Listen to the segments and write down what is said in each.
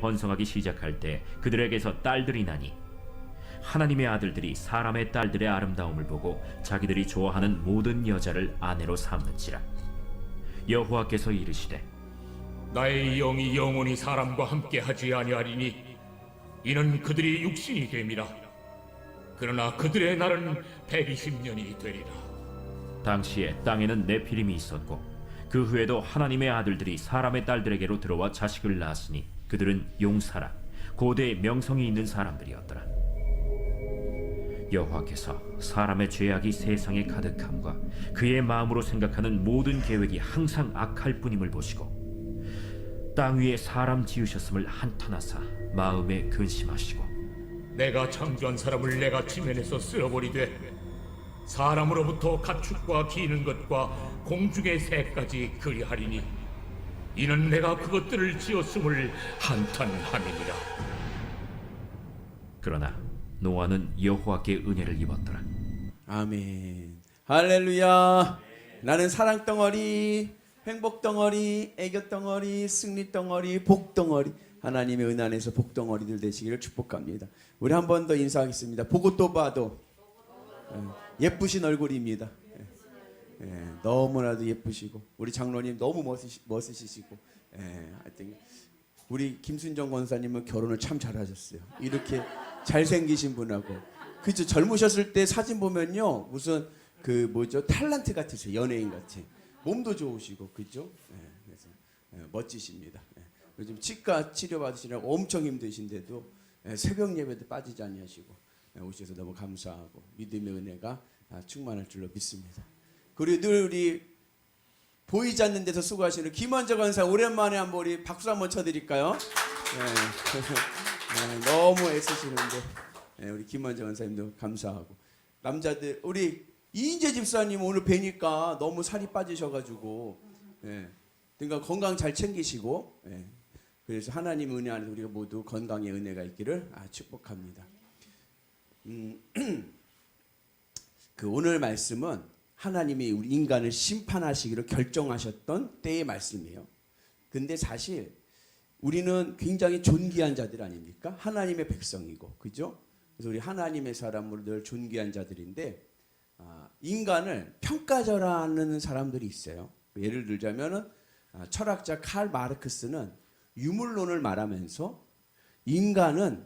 번성하기 시작할 때 그들에게서 딸들이 나니 하나님의 아들들이 사람의 딸들의 아름다움을 보고 자기들이 좋아하는 모든 여자를 아내로 삼는지라. 여호와께서 이르시되 나의 영이 영원히 사람과 함께 하지 아니하리니 이는 그들이 육신이 됨이라. 그러나 그들의 날은 120년이 되리라. 당시에 땅에는 네피림이 있었고 그 후에도 하나님의 아들들이 사람의 딸들에게로 들어와 자식을 낳았으니 그들은 용사라 고대의 명성이 있는 사람들이었더라. 여호와께서 사람의 죄악이 세상에 가득함과 그의 마음으로 생각하는 모든 계획이 항상 악할 뿐임을 보시고 땅 위에 사람 지으셨음을 한탄하사 마음에 근심하시고 내가 창조한 사람을 내가 지면에서 쓸어버리되 사람으로부터 가축과 기는 것과 공중의 새까지 그리하리니 이는 내가 그것들을 지었음을 한탄함이니라. 그러나 노아는 여호와께 은혜를 입었더라. 아멘. 할렐루야. 나는 사랑 덩어리, 행복 덩어리, 애교 덩어리, 승리 덩어리, 복 덩어리. 하나님의 은혜 안에서 복 덩어리들 되시기를 축복합니다. 우리 한 번 더 인사하겠습니다. 보고 또 봐도 예쁘신 얼굴입니다. 너무나도 예쁘시고 우리 장로님 너무 멋있으시고 하여튼 우리 김순정 권사님은 결혼을 참 잘하셨어요. 이렇게 잘생기신 분하고 그죠? 젊으셨을 때 사진 보면요 무슨 그 뭐죠 탤런트 같으세요. 연예인 같이 몸도 좋으시고 그죠? 그래서 멋지십니다. 요즘 치과 치료 받으시라고 엄청 힘드신데도 새벽 예배도 빠지지 않으시고 오셔서 너무 감사하고 믿음의 은혜가 충만할 줄로 믿습니다. 그리고 늘 우리 보이지 않는 데서 수고하시는 김원재 권사 오랜만에 한번 우리 박수 한번 쳐드릴까요? 너무 애쓰시는데 우리 김원재 권사님도 감사하고 남자들 우리 이인재 집사님 오늘 뵈니까 너무 살이 빠지셔가지고 그러니까 건강 잘 챙기시고 그래서 하나님 은혜 안에서 우리가 모두 건강의 은혜가 있기를 축복합니다. 그 오늘 말씀은 하나님이 우리 인간을 심판하시기로 결정하셨던 때의 말씀이에요. 근데 사실 우리는 굉장히 존귀한 자들 아닙니까? 하나님의 백성이고, 그죠? 그래서 우리 하나님의 사람으로 늘 존귀한 자들인데 인간을 평가절하는 사람들이 있어요. 예를 들자면은 철학자 칼 마르크스는 유물론을 말하면서 인간은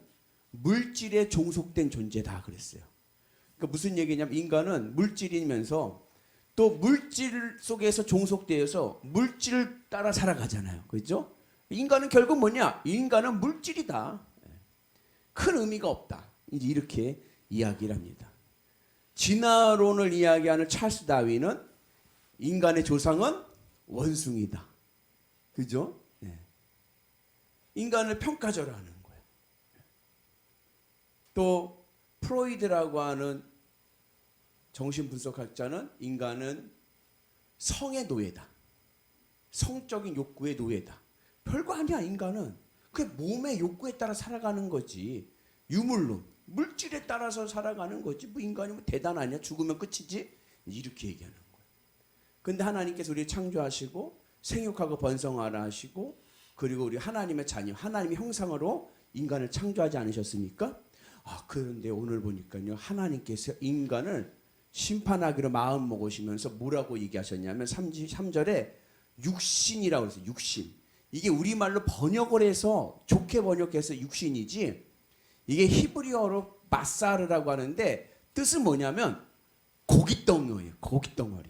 물질에 종속된 존재다 그랬어요. 그러니까 무슨 얘기냐면 인간은 물질이면서 또 물질 속에서 종속되어서 물질을 따라 살아가잖아요. 그렇죠? 인간은 결국 뭐냐? 인간은 물질이다. 큰 의미가 없다. 이제 이렇게 이야기를 합니다. 진화론을 이야기하는 찰스 다윈은 인간의 조상은 원숭이다. 그죠? 인간을 평가절하는 거예요. 또 프로이드라고 하는 정신분석학자는 인간은 성의 노예다. 성적인 욕구의 노예다. 별거 아니야 인간은. 그게 몸의 욕구에 따라 살아가는 거지. 유물론, 물질에 따라서 살아가는 거지. 뭐 인간이 뭐 대단하냐? 죽으면 끝이지? 이렇게 얘기하는 거예요. 근데 하나님께서 우리를 창조하시고 생육하고 번성하라 하시고 그리고 우리 하나님의 자녀, 하나님의 형상으로 인간을 창조하지 않으셨습니까? 그런데 오늘 보니까요. 하나님께서 인간을 심판하기로 마음 먹으시면서 뭐라고 얘기하셨냐면 3절에 육신이라고 그랬어요. 육신. 이게 우리말로 번역을 해서 좋게 번역해서 육신이지 이게 히브리어로 바사르라고 하는데 뜻은 뭐냐면 고깃덩어리예요. 고깃덩어리.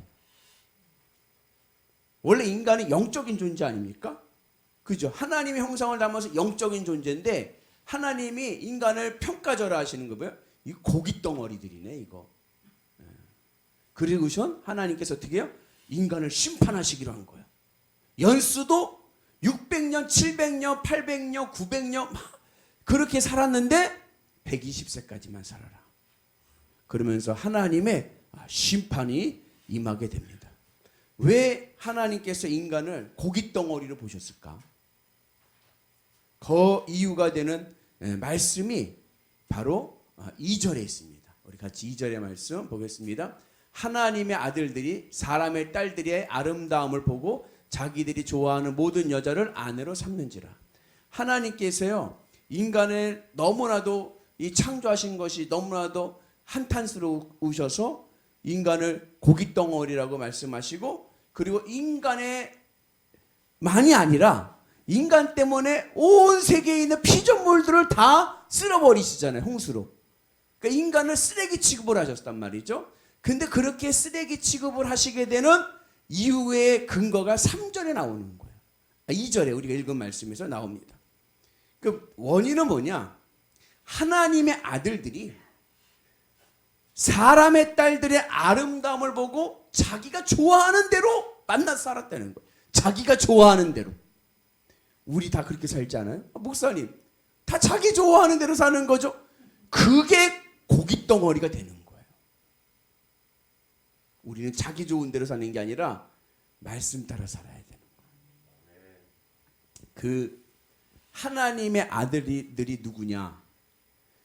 원래 인간은 영적인 존재 아닙니까? 그죠? 하나님의 형상을 담아서 영적인 존재인데 하나님이 인간을 평가절하시는 거 봐요. 이 고깃덩어리들이네 이거. 그리고선 하나님께서 어떻게 해요? 인간을 심판하시기로 한 거예요. 연수도 600년, 700년, 800년, 900년 막 그렇게 살았는데 120세까지만 살아라. 그러면서 하나님의 심판이 임하게 됩니다. 왜 하나님께서 인간을 고깃덩어리로 보셨을까? 그 이유가 되는 말씀이 바로 2절에 있습니다. 우리 같이 2절의 말씀 보겠습니다. 하나님의 아들들이 사람의 딸들의 아름다움을 보고 자기들이 좋아하는 모든 여자를 아내로 삼는지라. 하나님께서요 인간을 너무나도 이 창조하신 것이 너무나도 한탄스러우셔서 인간을 고깃덩어리라고 말씀하시고, 그리고 인간의 만이 아니라 인간 때문에 온 세계에 있는 피조물들을 다 쓸어버리시잖아요, 홍수로. 그러니까 인간을 쓰레기 취급을 하셨단 말이죠. 근데 그렇게 쓰레기 취급을 하시게 되는 이유의 근거가 3절에 나오는 거예요. 2절에 우리가 읽은 말씀에서 나옵니다. 그 원인은 뭐냐? 하나님의 아들들이 사람의 딸들의 아름다움을 보고 자기가 좋아하는 대로 만나서 살았다는 거예요. 자기가 좋아하는 대로. 우리 다 그렇게 살지 않아요? 목사님, 다 자기 좋아하는 대로 사는 거죠. 그게 고깃덩어리가 되는 거예요. 우리는 자기 좋은 대로 사는 게 아니라 말씀 따라 살아야 되는 거예요. 그 하나님의 아들들이 누구냐,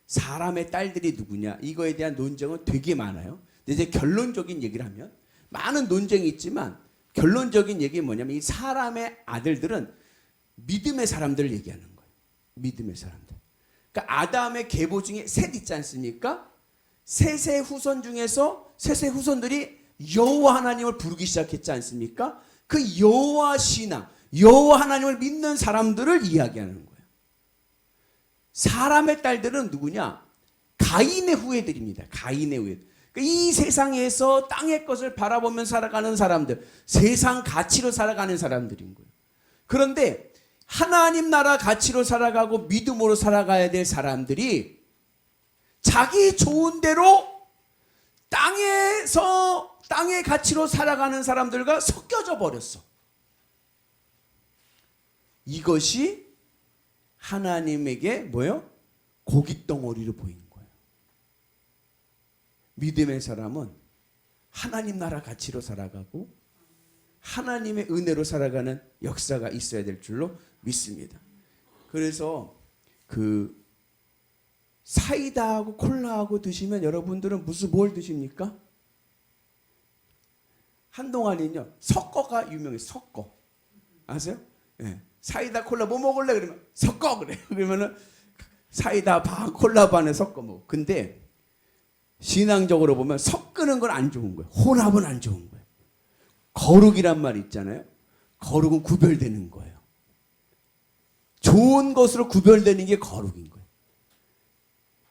사람의 딸들이 누구냐, 이거에 대한 논쟁은 되게 많아요. 근데 이제 결론적인 얘기를 하면, 많은 논쟁이 있지만 결론적인 얘기는 뭐냐면, 이 사람의 아들들은 믿음의 사람들을 얘기하는 거예요. 믿음의 사람들. 그러니까 아담의 계보 중에 셋 있지 않습니까? 셋의 후손 중에서 셋의 후손들이 여호와 하나님을 부르기 시작했지 않습니까? 그 여호와 신앙, 여호와 하나님을 믿는 사람들을 이야기하는 거예요. 사람의 딸들은 누구냐? 가인의 후예들입니다. 가인의 후예들. 그러니까 이 세상에서 땅의 것을 바라보며 살아가는 사람들, 세상 가치로 살아가는 사람들인 거예요. 그런데 하나님 나라 가치로 살아가고 믿음으로 살아가야 될 사람들이 자기 좋은 대로 땅의 가치로 살아가는 사람들과 섞여져 버렸어. 이것이 하나님에게 뭐예요? 고깃덩어리로 보인 거예요. 믿음의 사람은 하나님 나라 가치로 살아가고 하나님의 은혜로 살아가는 역사가 있어야 될 줄로 믿습니다. 그래서 그 사이다하고 콜라하고 드시면 여러분들은 뭘 드십니까? 한동안은요 섞어가 유명해요. 섞어 아세요? 예. 사이다 콜라 뭐 먹을래? 그러면 섞어 그래요. 그러면은 사이다 반 콜라 반에 섞어 먹어. 근데 신앙적으로 보면 섞는 건 안 좋은 거예요. 혼합은 안 좋은 거예요. 거룩이란 말 있잖아요. 거룩은 구별되는 거예요. 좋은 것으로 구별되는 게 거룩인 거예요.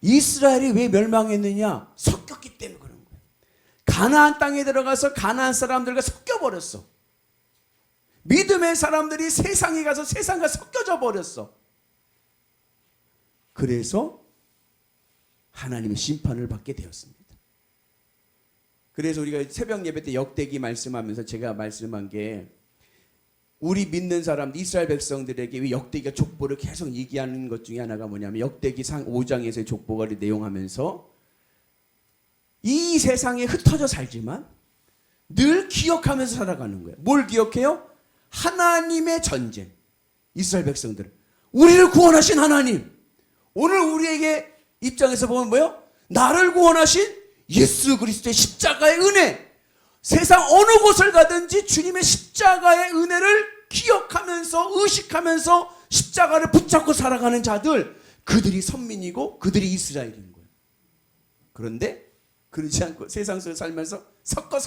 이스라엘이 왜 멸망했느냐? 섞였기 때문에 그런 거예요. 가나안 땅에 들어가서 가나안 사람들과 섞여버렸어. 믿음의 사람들이 세상에 가서 세상과 섞여져 버렸어. 그래서 하나님의 심판을 받게 되었습니다. 그래서 우리가 새벽 예배 때 역대기 말씀하면서 제가 말씀한 게, 우리 믿는 사람 이스라엘 백성들에게 왜 역대기가 족보를 계속 얘기하는 것 중에 하나가 뭐냐면, 역대기 5장에서의 족보가 내용하면서 이 세상에 흩어져 살지만 늘 기억하면서 살아가는 거예요. 뭘 기억해요? 하나님의 전쟁. 이스라엘 백성들, 우리를 구원하신 하나님, 오늘 우리에게 입장에서 보면 뭐예요? 나를 구원하신 예수 그리스도의 십자가의 은혜. 세상 어느 곳을 가든지 주님의 십자가의 은혜를 기억하면서 의식하면서 십자가를 붙잡고 살아가는 자들, 그들이 선민이고 그들이 이스라엘인 거예요. 그런데 그렇지 않고 세상 속에 살면서 섞어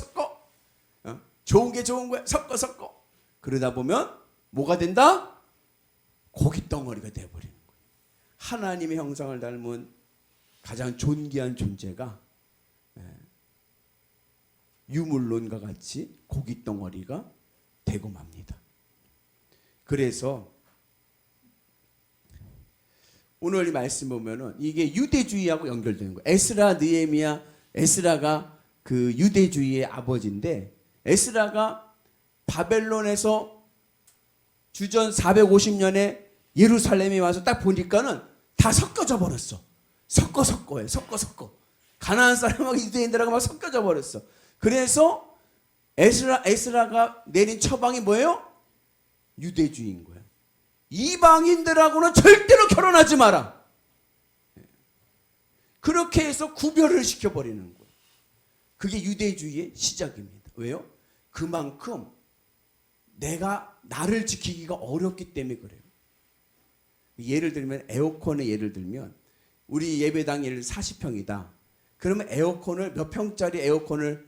좋은 게 좋은 거야, 섞어 그러다 보면 뭐가 된다? 고깃덩어리가 되어버리는 거예요. 하나님의 형상을 닮은 가장 존귀한 존재가 유물론과 같이 고깃덩어리가 되고 맙니다. 그래서 오늘 이 말씀 보면은 이게 유대주의하고 연결되는 거예요. 에스라, 느헤미야, 에스라가 그 유대주의의 아버지인데, 에스라가 바벨론에서 주전 450년에 예루살렘에 와서 딱 보니까는 다 섞여져 버렸어. 섞어요. 가나안 사람하고 유대인들하고 막 섞여져 버렸어. 그래서 에스라가 내린 처방이 뭐예요? 유대주의인 거예요. 이방인들하고는 절대로 결혼하지 마라. 그렇게 해서 구별을 시켜버리는 거예요. 그게 유대주의의 시작입니다. 왜요? 그만큼 나를 지키기가 어렵기 때문에 그래요. 예를 들면 에어컨의 예를 들면 우리 예배당 예를 40평이다. 그러면 에어컨을 몇 평짜리 에어컨을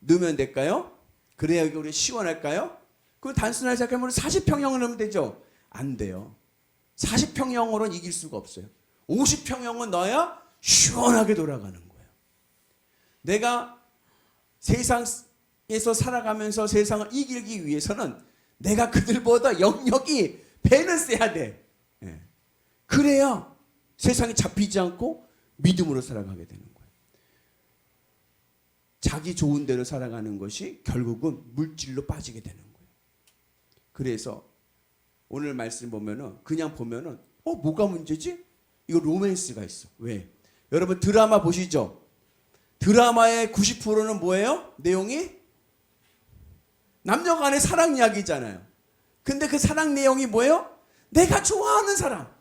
넣으면 될까요? 그래야 우리 시원할까요? 그럼 단순하게 생각하면 40평형을 넣으면 되죠? 안 돼요. 40평형으로는 이길 수가 없어요. 50평형은 넣어야 시원하게 돌아가는 거예요. 내가 세상에서 살아가면서 세상을 이기기 위해서는 내가 그들보다 영역이 배는 세야 돼. 예. 그래야 세상에 잡히지 않고 믿음으로 살아가게 되는 거예요. 자기 좋은 대로 살아가는 것이 결국은 물질로 빠지게 되는 거예요. 그래서 오늘 말씀 보면은 그냥 보면은 뭐가 문제지? 이거 로맨스가 있어. 왜? 여러분 드라마 보시죠? 드라마의 90%는 뭐예요? 내용이 남녀 간의 사랑 이야기잖아요. 근데 그 사랑 내용이 뭐예요? 내가 좋아하는 사람.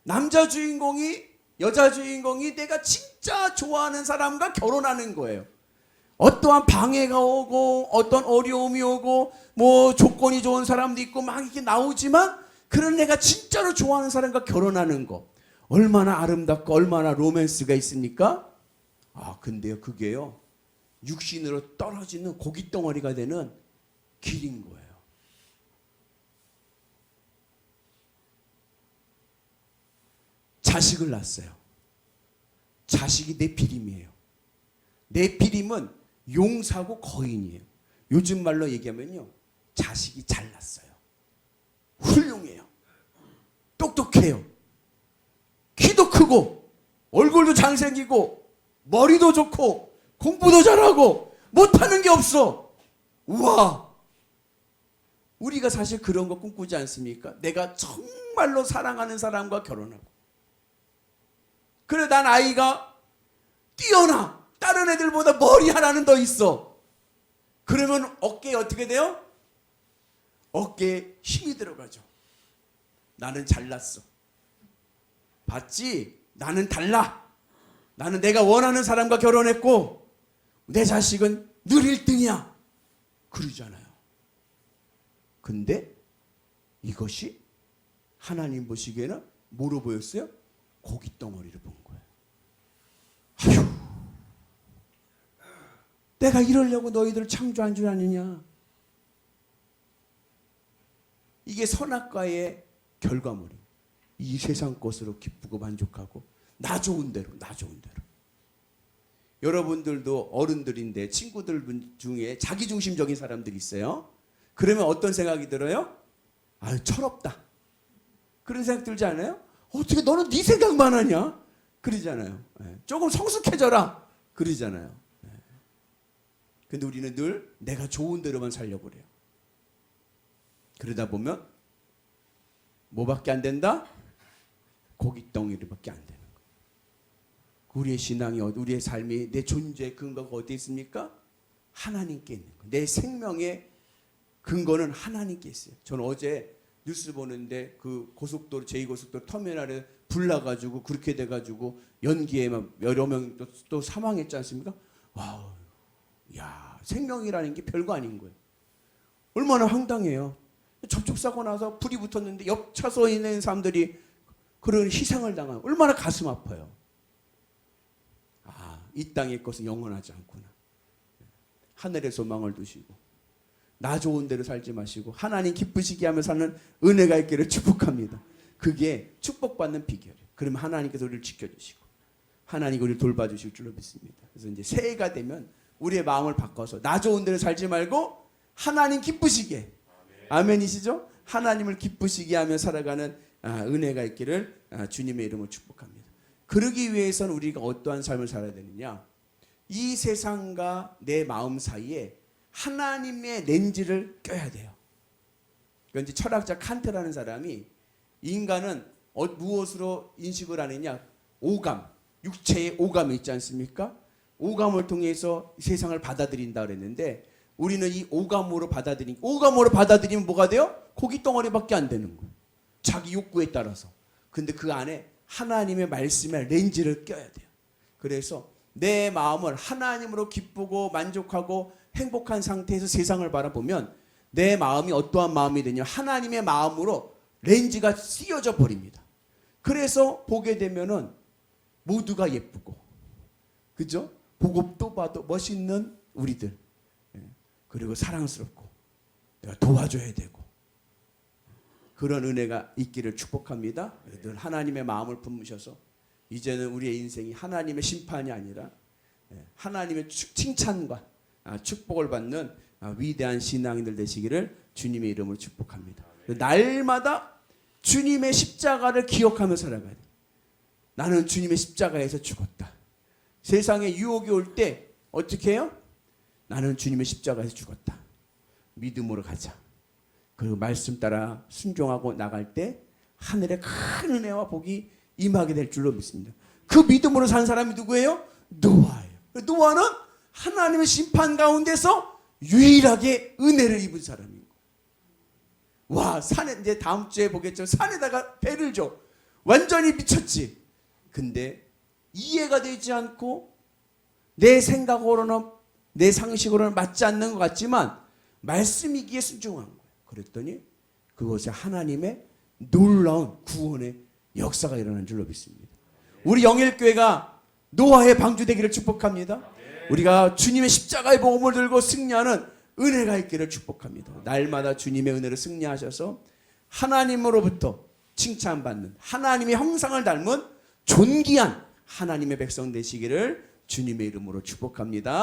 남자 주인공이 여자 주인공이 내가 진짜 좋아하는 사람과 결혼하는 거예요. 어떠한 방해가 오고 어떤 어려움이 오고 뭐 조건이 좋은 사람도 있고 막 이렇게 나오지만 그런 내가 진짜로 좋아하는 사람과 결혼하는 거 얼마나 아름답고 얼마나 로맨스가 있습니까? 근데요 그게요 육신으로 떨어지는 고깃덩어리가 되는 길인 거예요. 자식을 낳았어요. 자식이 네피림이에요. 네피림은 용사고 거인이에요. 요즘 말로 얘기하면요 자식이 잘났어요. 훌륭해요. 똑똑해요. 키도 크고 얼굴도 잘생기고 머리도 좋고 공부도 잘하고 못하는 게 없어. 우와. 우리가 사실 그런 거 꿈꾸지 않습니까? 내가 정말로 사랑하는 사람과 결혼하고 그래 난 아이가 뛰어나. 다른 애들보다 머리 하나는 더 있어. 그러면 어깨에 어떻게 돼요? 어깨에 힘이 들어가죠. 나는 잘났어. 봤지? 나는 달라. 나는 내가 원하는 사람과 결혼했고 내 자식은 늘 1등이야. 그러잖아요. 근데 이것이 하나님 보시기에는 뭐로 보였어요? 고깃덩어리를 본 거예요. 아휴. 내가 이러려고 너희들을 창조한 줄 아느냐. 이게 선악과의 결과물이에요. 이 세상 것으로 기쁘고 만족하고 나 좋은 대로 나 좋은 대로. 여러분들도 어른들인데 친구들 중에 자기중심적인 사람들이 있어요. 그러면 어떤 생각이 들어요? 철없다. 그런 생각 들지 않아요? 어떻게 너는 네 생각만 하냐? 그러잖아요. 조금 성숙해져라. 그러잖아요. 근데 우리는 늘 내가 좋은 대로만 살려고 그래요. 그러다 보면 뭐밖에 안 된다? 고깃덩이밖에 안 되는 거예요. 우리의 신앙이, 우리의 삶이, 내 존재의 근거가 어디 있습니까? 하나님께 있는 거예요. 내 생명의 근거는 하나님께 있어요. 저는 어제 뉴스 보는데 그 고속도로, 제2고속도로 터미널에 불 나가지고 그렇게 돼가지고 연기에 막 여러 명 또 사망했지 않습니까? 와우. 야, 생명이라는 게 별거 아닌 거예요. 얼마나 황당해요. 접촉사고 나서 불이 붙었는데 옆 차선에 있는 사람들이 그런 희생을 당하면 얼마나 가슴 아파요. 이 땅의 것은 영원하지 않구나. 하늘의 소망을 두시고 나 좋은 대로 살지 마시고 하나님 기쁘시게 하며 사는 은혜가 있기를 축복합니다. 그게 축복받는 비결이에요. 그러면 하나님께서 우리를 지켜주시고 하나님이 우리를 돌봐주실 줄로 믿습니다. 그래서 이제 새해가 되면 우리의 마음을 바꿔서 나 좋은 대로 살지 말고 하나님 기쁘시게, 아멘이시죠? 하나님을 기쁘시게 하며 살아가는 은혜가 있기를 주님의 이름으로 축복합니다. 그러기 위해서는 우리가 어떠한 삶을 살아야 되느냐? 이 세상과 내 마음 사이에 하나님의 렌즈를 껴야 돼요. 그러니까 이제 철학자 칸트라는 사람이 인간은 무엇으로 인식을 하느냐? 오감, 육체의 오감이 있지 않습니까? 오감을 통해서 세상을 받아들인다 그랬는데 우리는 이 오감으로 받아들이면 뭐가 돼요? 고깃덩어리밖에 안 되는 거예요. 자기 욕구에 따라서. 근데 그 안에 하나님의 말씀에 렌즈를 껴야 돼요. 그래서 내 마음을 하나님으로 기쁘고 만족하고 행복한 상태에서 세상을 바라보면 내 마음이 어떠한 마음이 되냐? 하나님의 마음으로 렌즈가 씌워져 버립니다. 그래서 보게 되면은 모두가 예쁘고, 그죠? 보고 또 봐도 멋있는 우리들, 그리고 사랑스럽고 내가 도와줘야 되고, 그런 은혜가 있기를 축복합니다. 늘 하나님의 마음을 품으셔서 이제는 우리의 인생이 하나님의 심판이 아니라 하나님의 칭찬과 축복을 받는 위대한 신앙인들 되시기를 주님의 이름으로 축복합니다. 날마다 주님의 십자가를 기억하며 살아가야 돼. 나는 주님의 십자가에서 죽었다. 세상에 유혹이 올 때 어떻게 해요? 나는 주님의 십자가에서 죽었다. 믿음으로 가자. 그리고 말씀 따라 순종하고 나갈 때 하늘의 큰 은혜와 복이 임하게 될 줄로 믿습니다. 그 믿음으로 산 사람이 누구예요? 노아예요. 노아는 하나님의 심판 가운데서 유일하게 은혜를 입은 사람이고, 와, 산에, 이제 다음 주에 보겠죠. 산에다가 배를 줘. 완전히 미쳤지. 근데 이해가 되지 않고 내 생각으로는, 내 상식으로는 맞지 않는 것 같지만 말씀이기에 순종한 거예요. 그랬더니 그곳에 하나님의 놀라운 구원의 역사가 일어난 줄로 믿습니다. 우리 영일교회가 노아의 방주되기를 축복합니다. 우리가 주님의 십자가의 복음을 들고 승리하는 은혜가 있기를 축복합니다. 날마다 주님의 은혜를 승리하셔서 하나님으로부터 칭찬받는, 하나님의 형상을 닮은 존귀한 하나님의 백성 되시기를 주님의 이름으로 축복합니다.